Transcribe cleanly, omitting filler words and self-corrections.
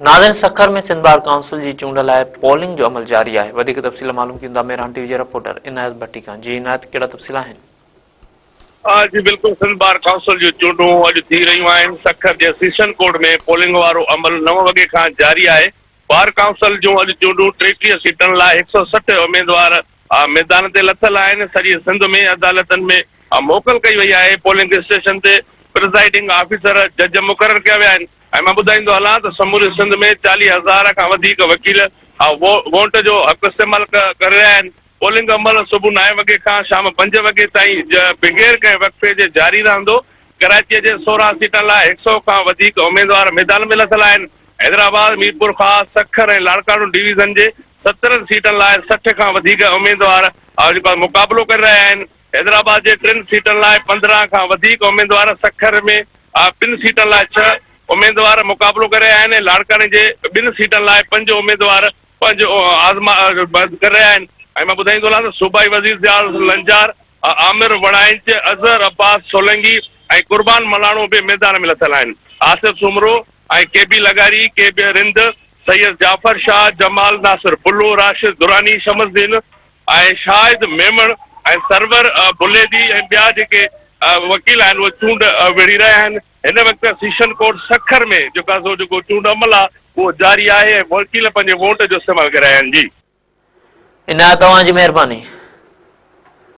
नाज़रीन, सखर में Sindh bar council जी चूंड लाइ पोलिंग जो अमल जारी है। वधिक तफ़सील मालूम कींदा मेहरान टीवी जे रिपोर्टर इनायत भट्टी खां। जी इनायत, कहिड़ा तफ़सील आहिनि? जी बिल्कुल, सिंध बार काउंसिल जो चूंडूं अॼु थी रहियूं आहिनि। सखर जे सीशन कोड में पोलिंग वारो अमल 9 वॻे खां जारी आहे। बार काउंसिल जूं अॼु चूंडूं 33 सीटनि लाइ 160 उम्मीदवार मैदान ते लथल आहिनि। सॼे सिंध में अदालतनि में मोकल कई वई आहे। पोलिंग स्टेशन ते प्रिज़ाइडिंग ऑफिसर जज मुक़रर कया विया आहिनि। ऐं मां ॿुधाईंदो हलां त समूरे सिंध में 40,000 खां वधीक वकील वोट जो हक़ इस्तेमाल करे रहिया आहिनि। पोलिंग अमल सुबुह 9 वॻे खां शाम 5 वॻे ताईं बग़ैर कंहिं वक़्फ़े जे जारी रहंदो। कराचीअ जे 16 सीटनि लाइ 100 खां वधीक उम्मीदवार मैदान में लथल आहिनि। हैदराबाद, मीरपुर ख़ास, सखर ऐं लाड़काणो डिवीज़न जे 17 सीटनि लाइ 60 खां वधीक उम्मीदवार जेको मुक़ाबिलो करे रहिया आहिनि। हैदराबाद जे 3 सीटनि लाइ 15 खां वधीक उम्मीदवार, सखर में 2 सीटनि लाइ 6 उम्मीदवार मुक़ाबिलो करे रहिया आहिनि। लाड़काणे जे 2 सीटनि लाइ 5 उम्मीदवार करे रहिया आहिनि। ऐं मां ॿुधाईंदो हलां त सूबाई वज़ीर ज़ियाउल लंजार, आमिर वड़ाइच, अज़हर अब्बास सोलंगी ऐं कुर्बान मलाणो बि मैदान में लथल आहिनि। आसिफ सुमरो ऐं केबी लगारी, केबी रिंद, सैयद जाफ़र शाह, जमाल नासिर बुल्लो, राशिद दुरानी, शमसदीन ऐं शाहिद मेमण ऐं सरवर बुलेदी ऐं ॿिया जेके वकील आहिनि उहे चूंड विढ़ी रहिया आहिनि। हिन वक़्तु सीशन कोड सखर में जेको चूंड अमल आहे उहो जारी आहे ऐं वकील पंहिंजे वोट जो इस्तेमालु करे रहिया आहिनि। जी इनायत, तव्हांजी महिरबानी।